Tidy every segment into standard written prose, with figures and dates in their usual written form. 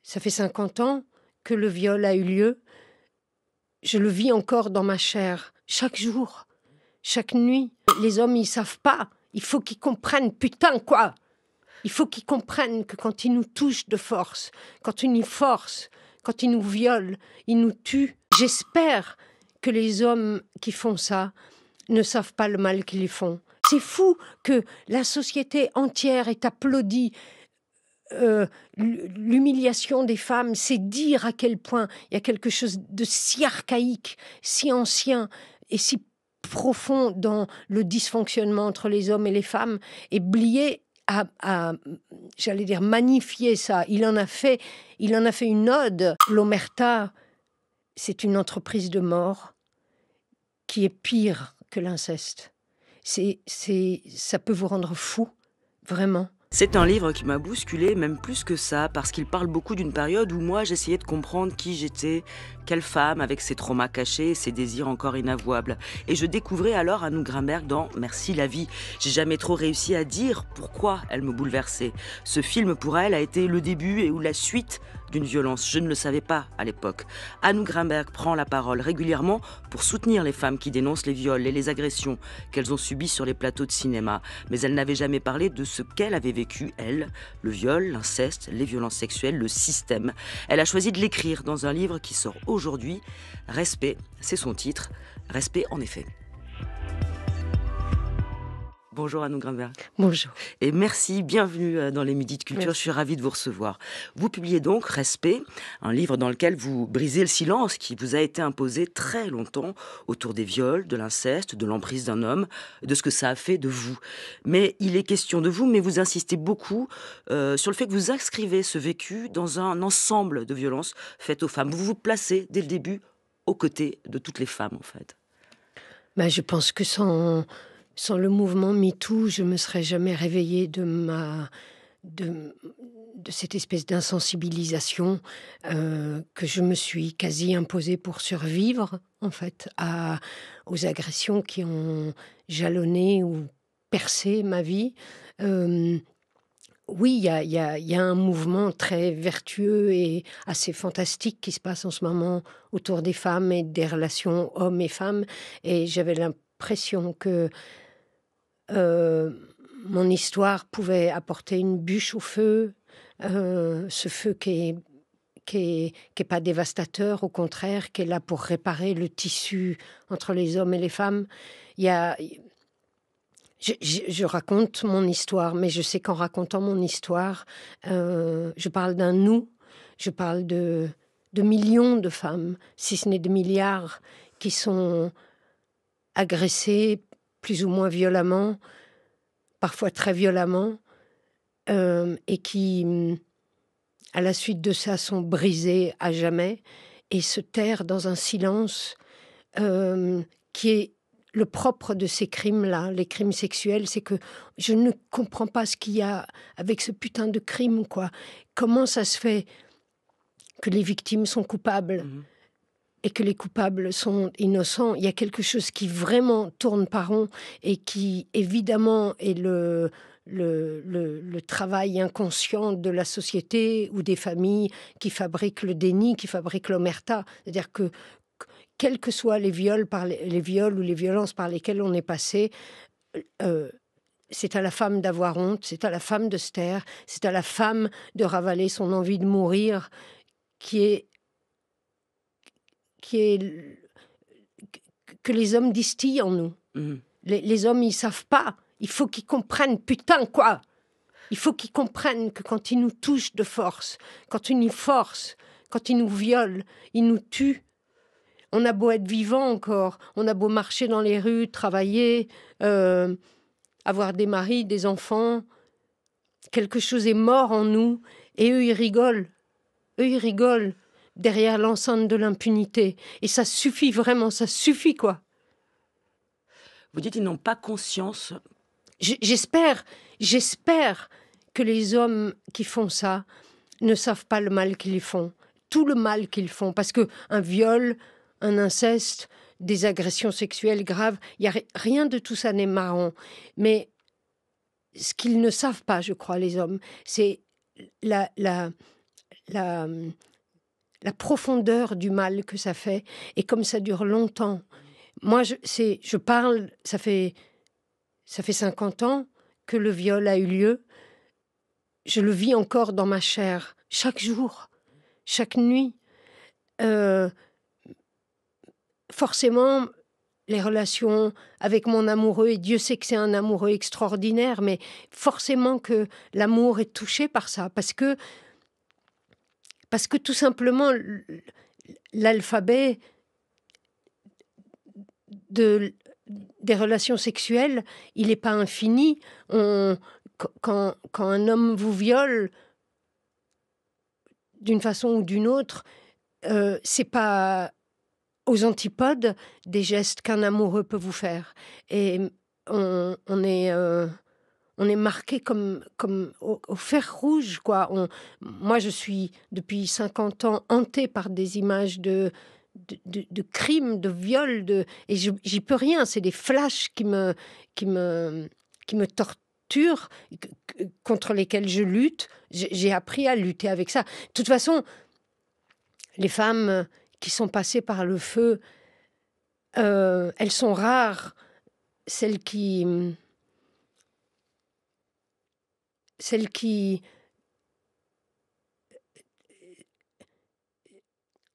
Ça fait 50 ans que le viol a eu lieu. Je le vis encore dans ma chair, chaque jour, chaque nuit. Les hommes, ils savent pas. Il faut qu'ils comprennent, putain, quoi. Il faut qu'ils comprennent que quand ils nous touchent de force, quand ils nous forcent, quand ils nous violent, ils nous tuent. J'espère que les hommes qui font ça ne savent pas le mal qu'ils font. C'est fou que la société entière ait applaudi l'humiliation des femmes. C'est dire à quel point il y a quelque chose de si archaïque, si ancien et si profond dans le dysfonctionnement entre les hommes et les femmes. Et Blier a, j'allais dire, magnifié ça. Il en a fait une ode. L'omerta, c'est une entreprise de mort qui est pire que l'inceste. Ça peut vous rendre fou, vraiment. C'est un livre qui m'a bousculé, même plus que ça, parce qu'il parle beaucoup d'une période où moi j'essayais de comprendre qui j'étais, quelle femme avec ses traumas cachés et ses désirs encore inavouables. Et je découvrais alors Anouk Grimberg dans Merci la vie. J'ai jamais trop réussi à dire pourquoi elle me bouleversait. Ce film pour elle a été le début et ou la suite d'une violence. Je ne le savais pas à l'époque. Anouk Grimberg prend la parole régulièrement pour soutenir les femmes qui dénoncent les viols et les agressions qu'elles ont subies sur les plateaux de cinéma. Mais elle n'avait jamais parlé de ce qu'elle avait vécu, elle, le viol, l'inceste, les violences sexuelles, le système. Elle a choisi de l'écrire dans un livre qui sort aujourd'hui. Respect, c'est son titre. Respect en effet. Bonjour Anouk Grimberg. Bonjour. Et merci, bienvenue dans les Midis de Culture, Merci. Je suis ravie de vous recevoir. Vous publiez donc Respect, un livre dans lequel vous brisez le silence qui vous a été imposé très longtemps autour des viols, de l'inceste, de l'emprise d'un homme, de ce que ça a fait de vous. Mais il est question de vous, mais vous insistez beaucoup sur le fait que vous inscrivez ce vécu dans un ensemble de violences faites aux femmes. Vous vous placez dès le début aux côtés de toutes les femmes en fait. Ben, je pense que sans le mouvement MeToo, je ne me serais jamais réveillée de cette espèce d'insensibilisation que je me suis quasi imposée pour survivre, en fait, aux agressions qui ont jalonné ou percé ma vie. Oui, il y a un mouvement très vertueux et assez fantastique qui se passe en ce moment autour des femmes et des relations hommes et femmes. Et j'avais l'impression que mon histoire pouvait apporter une bûche au feu, ce feu qui est pas dévastateur, au contraire, qui est là pour réparer le tissu entre les hommes et les femmes. Je raconte mon histoire, mais je sais qu'en racontant mon histoire, je parle d'un nous, je parle de millions de femmes, si ce n'est de milliards, qui sont agressées plus ou moins violemment, parfois très violemment, et qui, à la suite de ça, sont brisées à jamais et se terrent dans un silence qui est le propre de ces crimes-là, les crimes sexuels. C'est que je ne comprends pas ce qu'il y a avec ce putain de crime, quoi. Comment ça se fait que les victimes sont coupables et que les coupables sont innocents? Il y a quelque chose qui vraiment tourne pas rond et qui, évidemment, est le travail inconscient de la société ou des familles qui fabriquent le déni, qui fabriquent l'omerta. C'est-à-dire que, quels que soient les viols ou les violences par lesquelles on est passé, c'est à la femme d'avoir honte, c'est à la femme de se taire, c'est à la femme de ravaler son envie de mourir, que les hommes distillent en nous. Les hommes, ils savent pas. Il faut qu'ils comprennent, putain, quoi. Il faut qu'ils comprennent que quand ils nous touchent de force, quand ils nous forcent, quand ils nous violent, ils nous tuent. On a beau être vivant encore, on a beau marcher dans les rues, travailler, avoir des maris, des enfants. Quelque chose est mort en nous et eux, ils rigolent. Eux, ils rigolent derrière l'enceinte de l'impunité. Et ça suffit vraiment, ça suffit, quoi. Vous dites qu'ils n'ont pas conscience. J'espère que les hommes qui font ça ne savent pas le mal qu'ils font. Tout le mal qu'ils font. Parce qu'un viol, un inceste, des agressions sexuelles graves, rien de tout ça n'est marrant. Mais ce qu'ils ne savent pas, je crois, les hommes, c'est la la, la profondeur du mal que ça fait, et comme ça dure longtemps. Moi, je parle, ça fait 50 ans que le viol a eu lieu. Je le vis encore dans ma chair, chaque jour, chaque nuit. Forcément, les relations avec mon amoureux, et Dieu sait que c'est un amoureux extraordinaire, mais forcément que l'amour est touché par ça, parce que tout simplement, l'alphabet des relations sexuelles, il n'est pas infini. Quand un homme vous viole, d'une façon ou d'une autre, c'est pas aux antipodes des gestes qu'un amoureux peut vous faire. Et on est marqué comme au fer rouge, quoi. Moi, je suis, depuis 50 ans, hantée par des images de crimes, de viols, et j'y peux rien. C'est des flashs qui me torturent, contre lesquels je lutte. J'ai appris à lutter avec ça. De toute façon, les femmes qui sont passées par le feu, elles sont rares, celles qui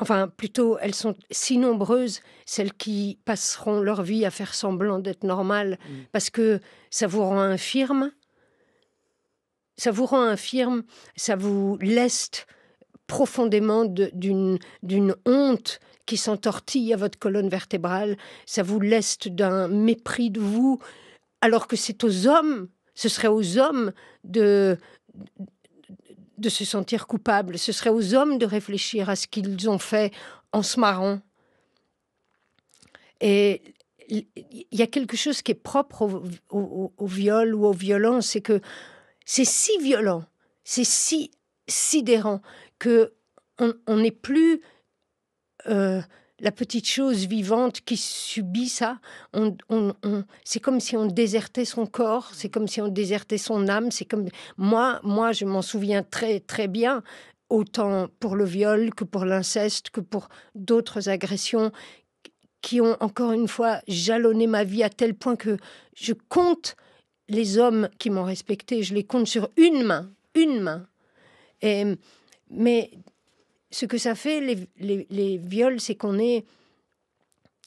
enfin, plutôt, elles sont si nombreuses, celles qui passeront leur vie à faire semblant d'être normales, parce que ça vous rend infirme, ça vous leste profondément d'une honte qui s'entortille à votre colonne vertébrale, ça vous leste d'un mépris de vous, alors que c'est aux hommes, ce serait aux hommes de se sentir coupables, ce serait aux hommes de réfléchir à ce qu'ils ont fait en se marrant. Et il y a quelque chose qui est propre au viol ou aux violences, c'est que c'est si violent, c'est si sidérant, que on n'est plus la petite chose vivante qui subit ça. C'est comme si on désertait son corps, c'est comme si on désertait son âme. C'est comme moi, je m'en souviens très très bien, autant pour le viol que pour l'inceste, que pour d'autres agressions qui ont encore une fois jalonné ma vie à tel point que je compte les hommes qui m'ont respecté, je les compte sur une main. Mais ce que ça fait, les viols, c'est qu'on est...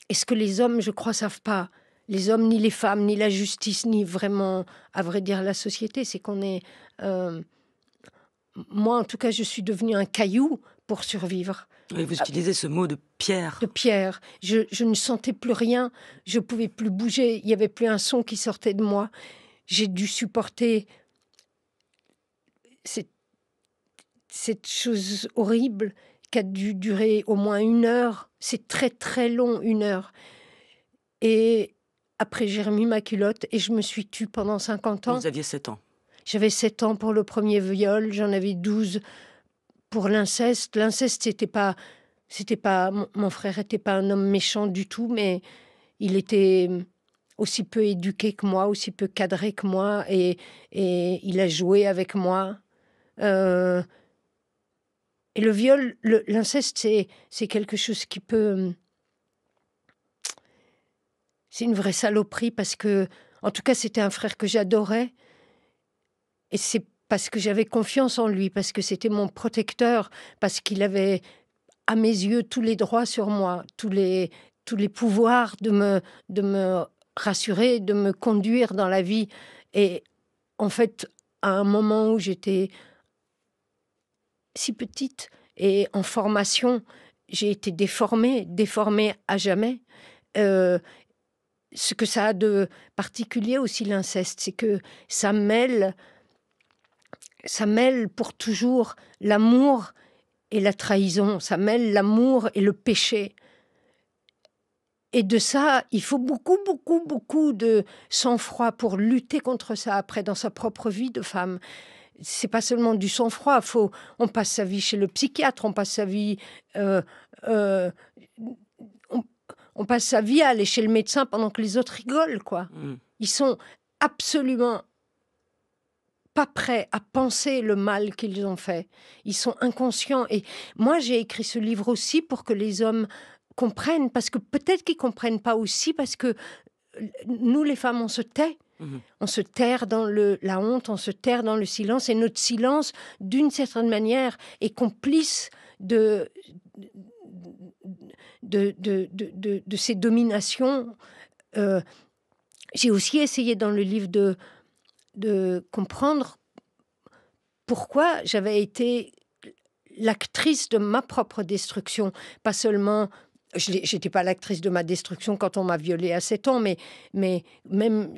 Et ce que les hommes, je crois, savent pas, les hommes, ni les femmes, ni la justice, ni vraiment, à vrai dire, la société, c'est qu'on est... moi, en tout cas, je suis devenue un caillou pour survivre. Oui, vous utilisez ce mot de pierre. De pierre. Je ne sentais plus rien, je pouvais plus bouger, il n'y avait plus un son qui sortait de moi. J'ai dû supporter cette chose horrible qui a dû durer au moins 1 heure. C'est très très long, 1 heure. Et après, j'ai remis ma culotte et je me suis tue pendant 50 ans. Vous aviez 7 ans. J'avais 7 ans pour le premier viol, j'en avais 12 pour l'inceste. L'inceste, c'était pas mon frère n'était pas un homme méchant du tout, mais il était aussi peu éduqué que moi, aussi peu cadré que moi, et il a joué avec moi. Et le viol, l'inceste, c'est quelque chose qui peut... C'est une vraie saloperie, parce que, en tout cas, c'était un frère que j'adorais. Et c'est parce que j'avais confiance en lui, parce que c'était mon protecteur, parce qu'il avait, à mes yeux, tous les droits sur moi, tous les pouvoirs de me rassurer, de me conduire dans la vie. Et en fait, à un moment où j'étais si petite et en formation, j'ai été déformée à jamais. Ce que ça a de particulier aussi, l'inceste, c'est que ça mêle pour toujours l'amour et la trahison, ça mêle l'amour et le péché. Et de ça, il faut beaucoup, beaucoup, beaucoup de sang-froid pour lutter contre ça après dans sa propre vie de femme. C'est pas seulement du sang-froid, on passe sa vie chez le psychiatre, on passe sa vie... on passe sa vie à aller chez le médecin pendant que les autres rigolent, quoi. Ils sont absolument pas prêts à penser le mal qu'ils ont fait. Ils sont inconscients. Et moi, j'ai écrit ce livre aussi pour que les hommes comprennent, parce que peut-être qu'ils comprennent pas aussi, parce que nous, les femmes, on se tait. On se terre dans la honte, on se terre dans le silence, et notre silence, d'une certaine manière, est complice de ces dominations. J'ai aussi essayé dans le livre de comprendre pourquoi j'avais été l'actrice de ma propre destruction. Pas seulement, j'étais pas l'actrice de ma destruction quand on m'a violée à 7 ans, mais même,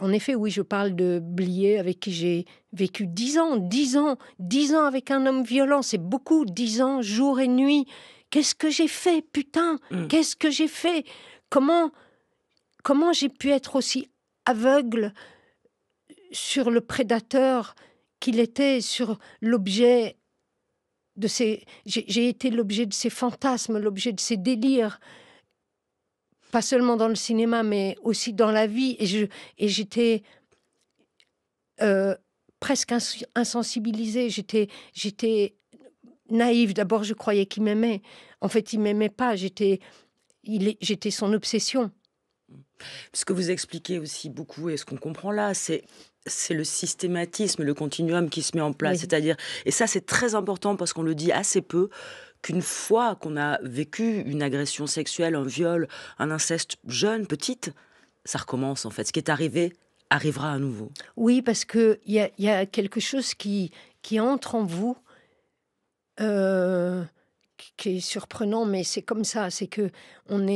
en effet, oui, je parle de Blier, avec qui j'ai vécu 10 ans, 10 ans, 10 ans avec un homme violent, c'est beaucoup, 10 ans, jour et nuit. Qu'est-ce que j'ai fait, putain? Qu'est-ce que j'ai fait? Comment j'ai pu être aussi aveugle sur le prédateur qu'il était, sur l'objet de ses... J'ai été l'objet de ses fantasmes, l'objet de ses délires, pas seulement dans le cinéma, mais aussi dans la vie. Et j'étais presque insensibilisée. J'étais naïve. D'abord, je croyais qu'il m'aimait. En fait, il m'aimait pas. J'étais son obsession. Ce que vous expliquez aussi beaucoup, et ce qu'on comprend là, c'est le systématisme, le continuum qui se met en place. Oui. C'est-à-dire, et ça c'est très important parce qu'on le dit assez peu, qu'une fois qu'on a vécu une agression sexuelle, un viol, un inceste jeune, petite, ça recommence en fait. Ce qui est arrivé arrivera à nouveau. Oui, parce qu'il y a quelque chose qui entre en vous, qui est surprenant, mais c'est comme ça. C'est que on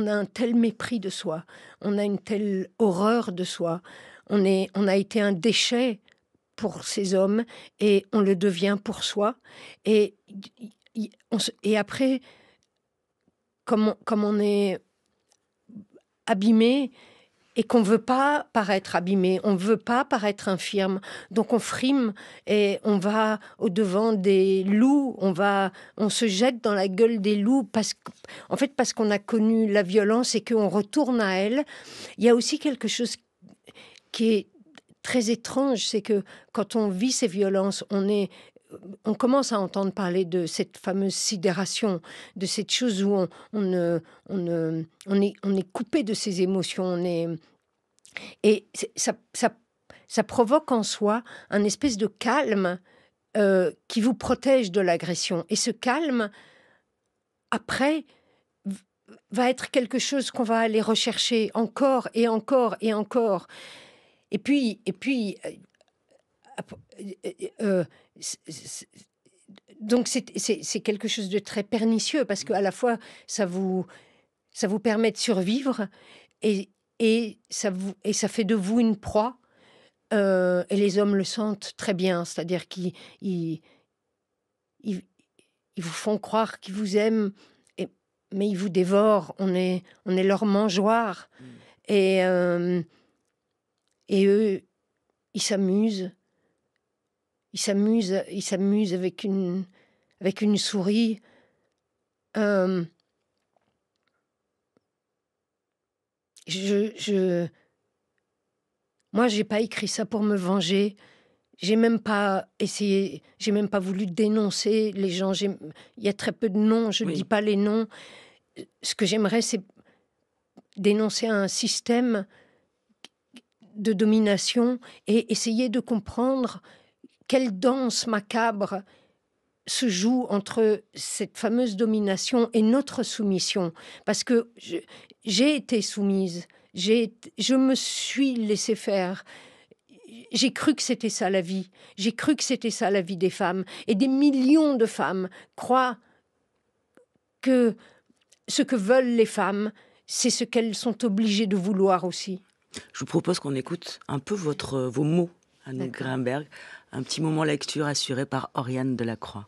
a un tel mépris de soi, on a une telle horreur de soi, on a été un déchet pour ces hommes et on le devient pour soi. Et après, comme on est abîmé et qu'on ne veut pas paraître abîmé, on ne veut pas paraître infirme, donc on frime et on va au-devant des loups, on se jette dans la gueule des loups parce qu'on a connu la violence et qu'on retourne à elle. Il y a aussi quelque chose qui est très étrange, c'est que quand on vit ces violences, on commence à entendre parler de cette fameuse sidération, de cette chose où on est coupé de ses émotions, et ça provoque en soi un espèce de calme qui vous protège de l'agression. Et ce calme, après, va être quelque chose qu'on va aller rechercher encore et encore et encore. Et puis donc c'est quelque chose de très pernicieux parce qu'à la fois ça vous permet de survivre et ça fait de vous une proie, et les hommes le sentent très bien, c'est-à-dire qu'ils vous font croire qu'ils vous aiment, mais ils vous dévorent. On est leur mangeoire. Et eux, ils s'amusent. Ils s'amusent avec une souris. Moi, j'ai pas écrit ça pour me venger. J'ai même pas essayé. J'ai même pas voulu dénoncer les gens. Il y a très peu de noms. Je ne dis pas les noms. Ce que j'aimerais, c'est dénoncer un système de domination et essayer de comprendre quelle danse macabre se joue entre cette fameuse domination et notre soumission. Parce que j'ai été soumise, je me suis laissée faire. J'ai cru que c'était ça la vie. J'ai cru que c'était ça la vie des femmes. Et des millions de femmes croient que ce que veulent les femmes, c'est ce qu'elles sont obligées de vouloir aussi. Je vous propose qu'on écoute un peu vos mots, Anouk Grimberg. Un petit moment lecture assuré par Oriane Delacroix.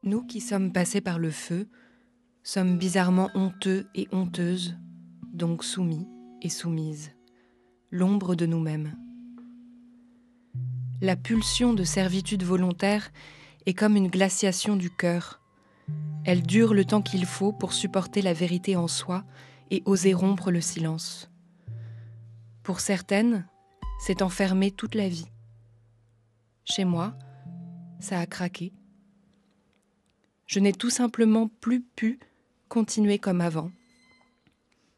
Nous qui sommes passés par le feu, sommes bizarrement honteux et honteuses, donc soumis et soumises, l'ombre de nous-mêmes. La pulsion de servitude volontaire est comme une glaciation du cœur. Elle dure le temps qu'il faut pour supporter la vérité en soi et oser rompre le silence. Pour certaines, c'est enfermé toute la vie. Chez moi, ça a craqué. Je n'ai tout simplement plus pu continuer comme avant.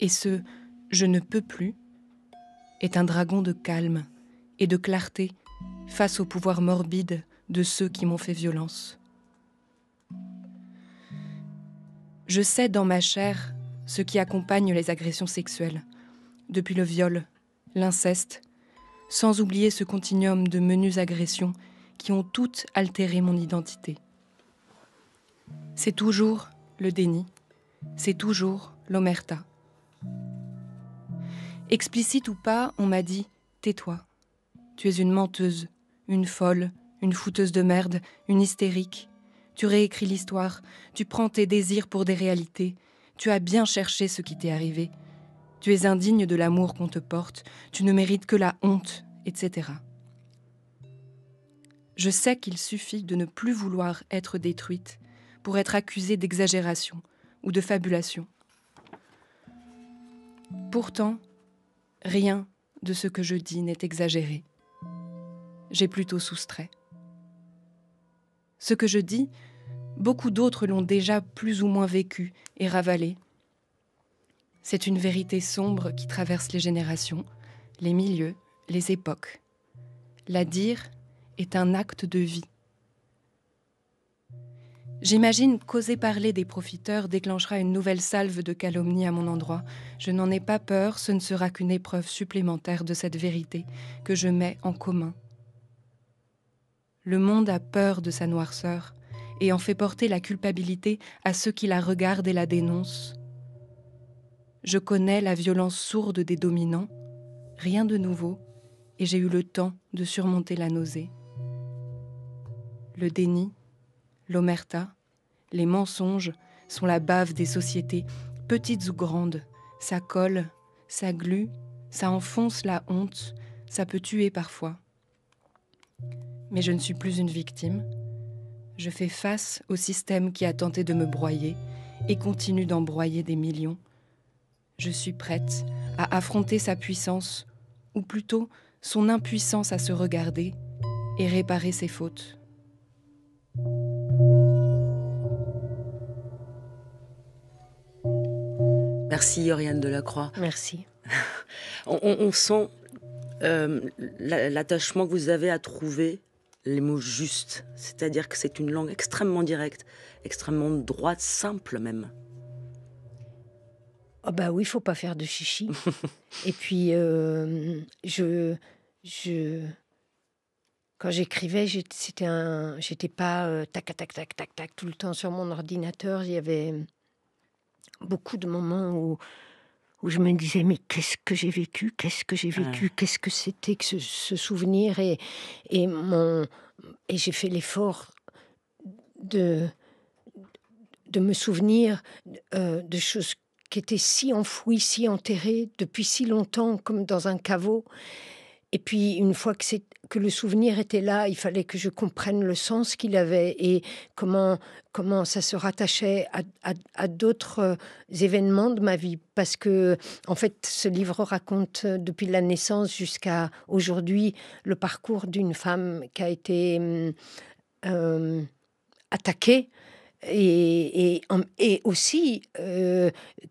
Et ce « je ne peux plus » est un dragon de calme et de clarté face au pouvoir morbide de ceux qui m'ont fait violence. Je sais dans ma chair ce qui accompagne les agressions sexuelles, depuis le viol, l'inceste, sans oublier ce continuum de menues agressions qui ont toutes altéré mon identité. C'est toujours le déni, c'est toujours l'omerta. Explicite ou pas, on m'a dit « tais-toi, tu es une menteuse, une folle, une fouteuse de merde, une hystérique. Tu réécris l'histoire, tu prends tes désirs pour des réalités, tu as bien cherché ce qui t'est arrivé. Tu es indigne de l'amour qu'on te porte, tu ne mérites que la honte, etc. » Je sais qu'il suffit de ne plus vouloir être détruite pour être accusée d'exagération ou de fabulation. Pourtant, rien de ce que je dis n'est exagéré. J'ai plutôt soustrait. Ce que je dis, beaucoup d'autres l'ont déjà plus ou moins vécu et ravalé. C'est une vérité sombre qui traverse les générations, les milieux, les époques. La dire est un acte de vie. J'imagine qu'oser parler des profiteurs déclenchera une nouvelle salve de calomnie à mon endroit. Je n'en ai pas peur, ce ne sera qu'une épreuve supplémentaire de cette vérité que je mets en commun. Le monde a peur de sa noirceur et en fait porter la culpabilité à ceux qui la regardent et la dénoncent. Je connais la violence sourde des dominants, rien de nouveau, et j'ai eu le temps de surmonter la nausée. Le déni, l'omerta, les mensonges sont la bave des sociétés, petites ou grandes. Ça colle, ça glue, ça enfonce la honte, ça peut tuer parfois. Mais je ne suis plus une victime. Je fais face au système qui a tenté de me broyer et continue d'embroyer des millions. Je suis prête à affronter sa puissance, ou plutôt son impuissance à se regarder et réparer ses fautes. Merci Oriane Delacroix. Merci. On sent l'attachement que vous avez à trouver les mots justes. C'est-à-dire que c'est une langue extrêmement directe, extrêmement droite, simple même. Oh bah oui, il faut pas faire de chichi. Et puis, quand j'écrivais, j'étais pas tac, tac, tac, tac, tac, tout le temps sur mon ordinateur. Il y avait beaucoup de moments où je me disais, mais qu'est-ce que j'ai vécu? Qu'est-ce que j'ai vécu? Qu'est-ce que c'était que ce souvenir? Et j'ai fait l'effort de me souvenir de choses qui étaient si enfouies, si enterrées depuis si longtemps, comme dans un caveau. Et puis, une fois que le souvenir était là, il fallait que je comprenne le sens qu'il avait et comment ça se rattachait à d'autres événements de ma vie. Parce que, en fait, ce livre raconte depuis la naissance jusqu'à aujourd'hui le parcours d'une femme qui a été attaquée. Et aussi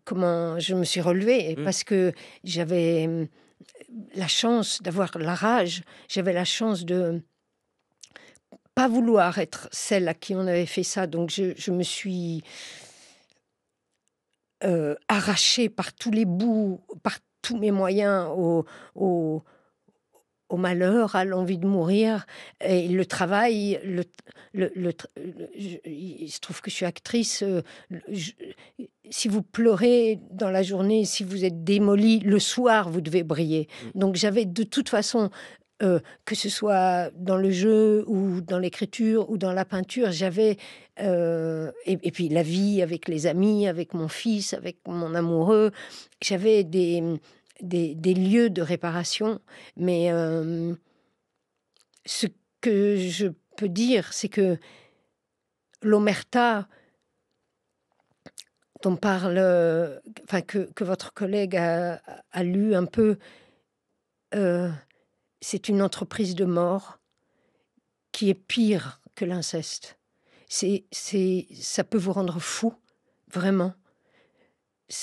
comment je me suis relevée parce que j'avais la chance d'avoir la rage, j'avais la chance de pas vouloir être celle à qui on avait fait ça, donc je me suis arrachée par tous les bouts, par tous mes moyens au malheur, à l'envie de mourir. Et le travail, il se trouve que je suis actrice. Si vous pleurez dans la journée, si vous êtes démolie, le soir, vous devez briller. Donc j'avais de toute façon, que ce soit dans le jeu ou dans l'écriture ou dans la peinture, j'avais... et puis la vie avec les amis, avec mon fils, avec mon amoureux, j'avais des lieux de réparation, mais ce que je peux dire, c'est que l'omerta dont parle, que votre collègue a lu un peu, c'est une entreprise de mort qui est pire que l'inceste. Ça peut vous rendre fou, vraiment. Je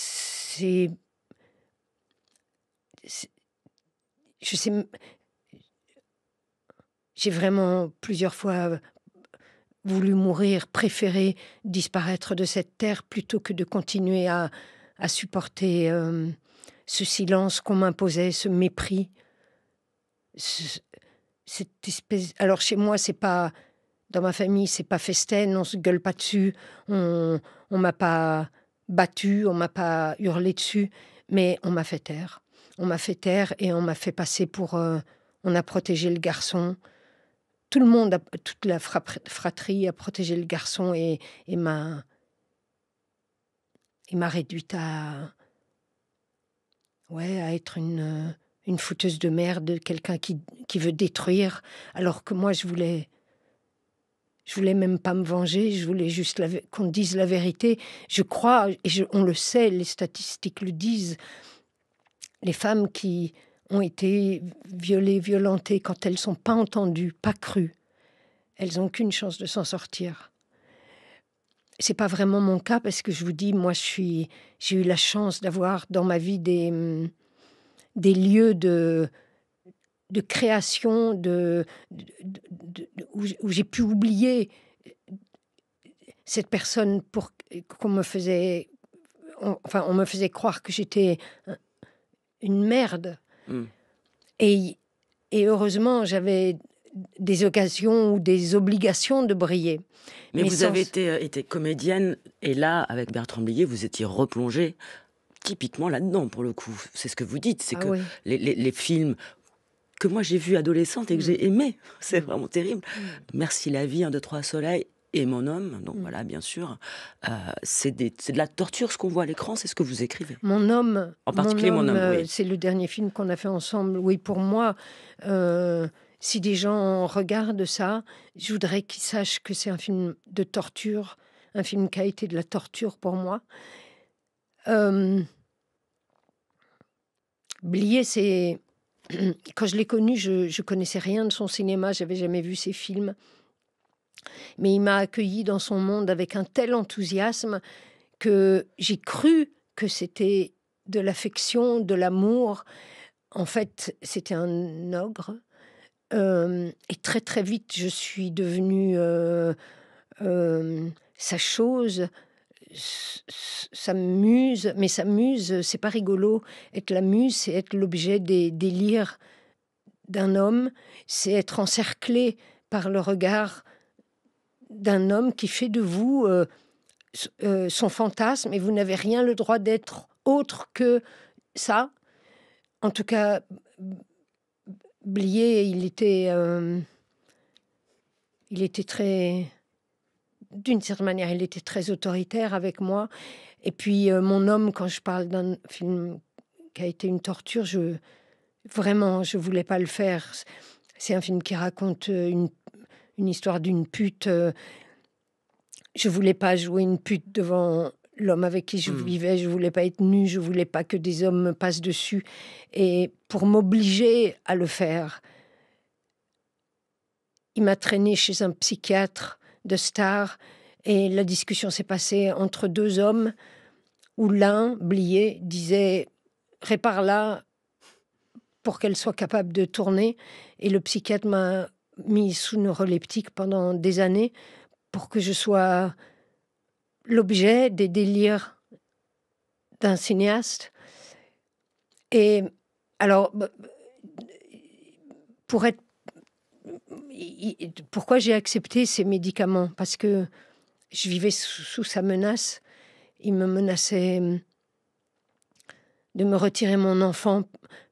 sais, j'ai vraiment plusieurs fois voulu mourir, préféré disparaître de cette terre plutôt que de continuer à supporter ce silence qu'on m'imposait, ce mépris. Cette espèce... Alors chez moi, c'est pas... Dans ma famille, c'est pas festaine, on se gueule pas dessus, on m'a pas battu, on m'a pas hurlé dessus, mais on m'a fait taire. On m'a fait taire et on m'a fait passer pour... on a protégé le garçon. Tout le monde, toute la fratrie a protégé le garçon et m'a réduite à être une fouteuse de merde, quelqu'un qui veut détruire, alors que moi je voulais même pas me venger, je voulais juste qu'on dise la vérité. Je crois, et on le sait, les statistiques le disent, les femmes qui ont été violées, violentées, quand elles sont pas entendues, pas crues, elles n'ont qu'une chance de s'en sortir. C'est pas vraiment mon cas parce que je vous dis, moi, j'ai eu la chance d'avoir dans ma vie des lieux de création, où j'ai pu oublier cette personne qu'on me faisait... on me faisait croire que j'étais une merde. Et heureusement, j'avais des occasions ou des obligations de briller. Mais vous avez été comédienne, et là, avec Bertrand Blier, vous étiez replongée typiquement là-dedans, pour le coup. C'est ce que vous dites, c'est que oui. les films que moi j'ai vus adolescente et que j'ai aimés, c'est vraiment terrible. Merci la vie, 1, 2, 3 soleil, et Mon homme, donc voilà, bien sûr. C'est de la torture, ce qu'on voit à l'écran, c'est ce que vous écrivez. Mon homme, en particulier Mon homme, oui. C'est le dernier film qu'on a fait ensemble. Oui, pour moi, si des gens regardent ça, je voudrais qu'ils sachent que c'est un film de torture, un film qui a été de la torture pour moi. Blier, c'est... Quand je l'ai connu, je connaissais rien de son cinéma, j'avais jamais vu ses films. Mais il m'a accueilli dans son monde avec un tel enthousiasme que j'ai cru que c'était de l'affection, de l'amour. En fait, c'était un ogre. Et très très vite, je suis devenue sa chose, sa muse. Mais sa muse, c'est pas rigolo. Être la muse, c'est être l'objet des délires d'un homme. C'est être encerclé par le regard d'un homme qui fait de vous son fantasme, et vous n'avez rien le droit d'être autre que ça. En tout cas, Blier, il était très... D'une certaine manière, il était très autoritaire avec moi. Et puis, Mon homme, quand je parle d'un film qui a été une torture, vraiment, je voulais pas le faire. C'est un film qui raconte une histoire d'une pute. Je voulais pas jouer une pute devant l'homme avec qui je vivais. Je voulais pas être nue. Je voulais pas que des hommes me passent dessus. Et pour m'obliger à le faire, il m'a traîné chez un psychiatre de star. Et la discussion s'est passée entre 2 hommes où l'un, Blier, disait « répare-la pour qu'elle soit capable de tourner ». Et le psychiatre m'a mis sous neuroleptique pendant des années pour que je sois l'objet des délires d'un cinéaste. Et alors, pourquoi j'ai accepté ces médicaments? Parce que je vivais sous sa menace. Il me menaçait de me retirer mon enfant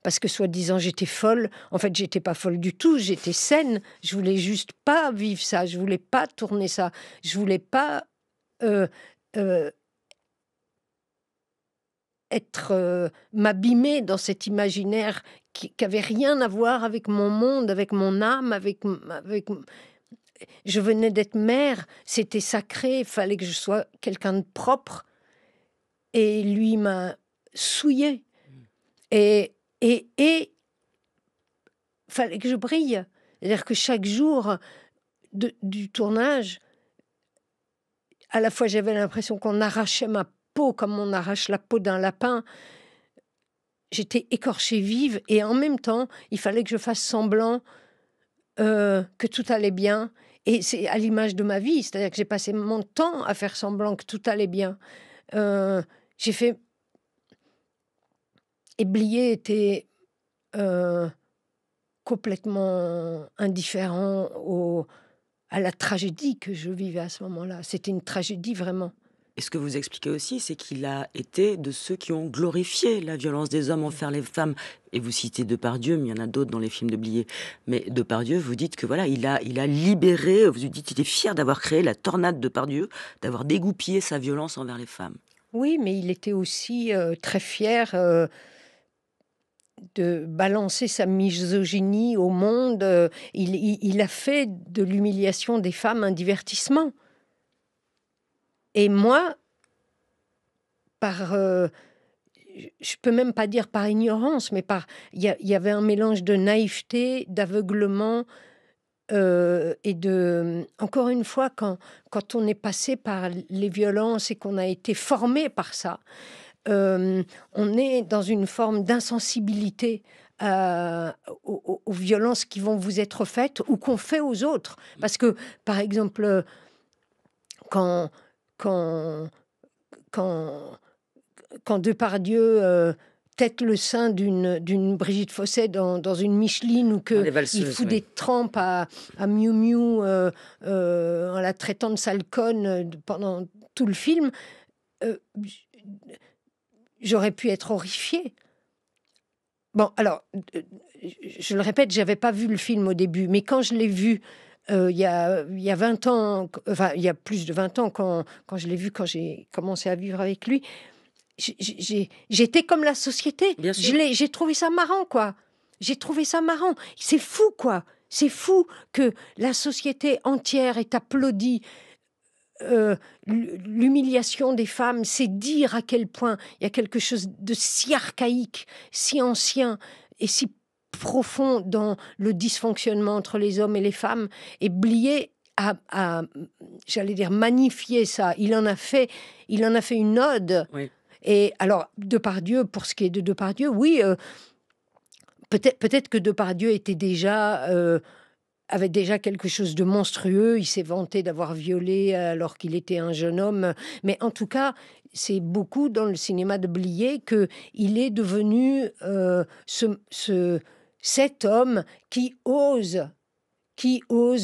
parce que soi-disant j'étais folle. En fait, j'étais pas folle du tout, j'étais saine. Je voulais juste pas vivre ça, je voulais pas tourner ça, je voulais pas m'abîmer dans cet imaginaire qui avait rien à voir avec mon monde, avec mon âme, avec je venais d'être mère, c'était sacré, il fallait que je sois quelqu'un de propre. Et lui m'a souillée. Et fallait que je brille. C'est-à-dire que chaque jour du tournage, à la fois j'avais l'impression qu'on arrachait ma peau comme on arrache la peau d'un lapin. J'étais écorchée vive et en même temps, il fallait que je fasse semblant que tout allait bien. Et c'est à l'image de ma vie, c'est-à-dire que j'ai passé mon temps à faire semblant que tout allait bien. J'ai fait... Et Blier était complètement indifférent à la tragédie que je vivais à ce moment-là. C'était une tragédie, vraiment. Et ce que vous expliquez aussi, c'est qu'il a été de ceux qui ont glorifié la violence des hommes envers les femmes. Et vous citez Depardieu, mais il y en a d'autres dans les films de Blier. Mais Depardieu, vous dites que voilà, il a libéré, vous dites qu'il est fier d'avoir créé la tornade Depardieu, d'avoir dégoupillé sa violence envers les femmes. Oui, mais il était aussi très fier de balancer sa misogynie au monde. Il a fait de l'humiliation des femmes un divertissement. Et moi, je peux même pas dire par ignorance, mais il y avait un mélange de naïveté, d'aveuglement et de... Encore une fois, quand on est passé par les violences et qu'on a été formé par ça, on est dans une forme d'insensibilité aux violences qui vont vous être faites ou qu'on fait aux autres. Parce que, par exemple, quand Depardieu tête le sein d'une Brigitte Fossey dans une Micheline, ou qu'il fout des trempes à Miu Miu en la traitant de sale conne pendant tout le film, j'aurais pu être horrifiée. Bon, alors, je le répète, j'avais pas vu le film au début, mais quand je l'ai vu il y a 20 ans, enfin, il y a plus de 20 ans, quand je l'ai vu, quand j'ai commencé à vivre avec lui, j'étais comme la société. J'ai trouvé ça marrant, quoi. J'ai trouvé ça marrant. C'est fou, quoi. C'est fou que la société entière ait applaudi l'humiliation des femmes. C'est dire à quel point il y a quelque chose de si archaïque, si ancien et si profond dans le dysfonctionnement entre les hommes et les femmes. Et Blier a j'allais dire, magnifié ça. Il en a fait une ode. Oui. Et alors, Depardieu, pour ce qui est de Depardieu, oui, peut-être que Depardieu avait déjà quelque chose de monstrueux. Il s'est vanté d'avoir violé alors qu'il était un jeune homme. Mais en tout cas, c'est beaucoup dans le cinéma de Blier qu'il est devenu cet homme qui ose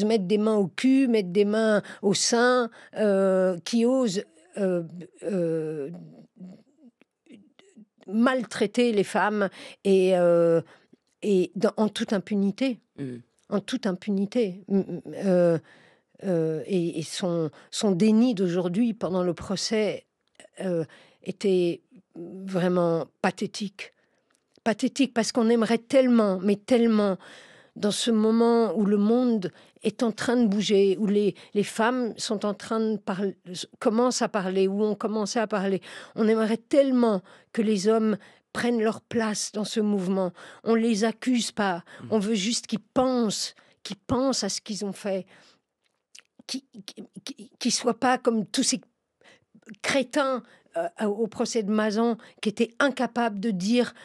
mettre des mains au cul, mettre des mains au sein, qui ose maltraiter les femmes en toute impunité. En toute impunité. Et son déni d'aujourd'hui pendant le procès était vraiment pathétique. Pathétique parce qu'on aimerait tellement, mais tellement, dans ce moment où le monde est en train de bouger, où les femmes sont en train de commencent à parler, où on commençait à parler. On aimerait tellement que les hommes prennent leur place dans ce mouvement. On ne les accuse pas. On veut juste qu'ils pensent à ce qu'ils ont fait. Qu'ils ne soient pas comme tous ces crétins au procès de Mazan qui étaient incapables de dire «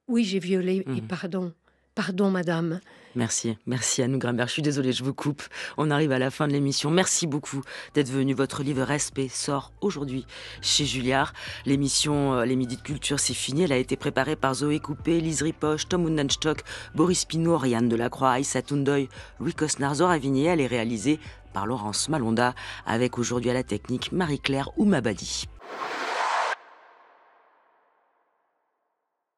Oui, j'ai violé et pardon. Pardon, madame. » Merci Anouk Grimbert. Je suis désolée, je vous coupe. On arrive à la fin de l'émission. Merci beaucoup d'être venu. Votre livre Respect sort aujourd'hui chez Julliard. L'émission Les Midis de Culture, c'est fini. Elle a été préparée par Zoé Coupé, Lise Ripoche, Tom Hundenstock, Boris Pinault, Oriane Delacroix, Aïssa Toundoy, Louis Cosnar, Zora Vignier. Elle est réalisée par Laurence Malonda avec aujourd'hui à la technique Marie-Claire Oumabadi.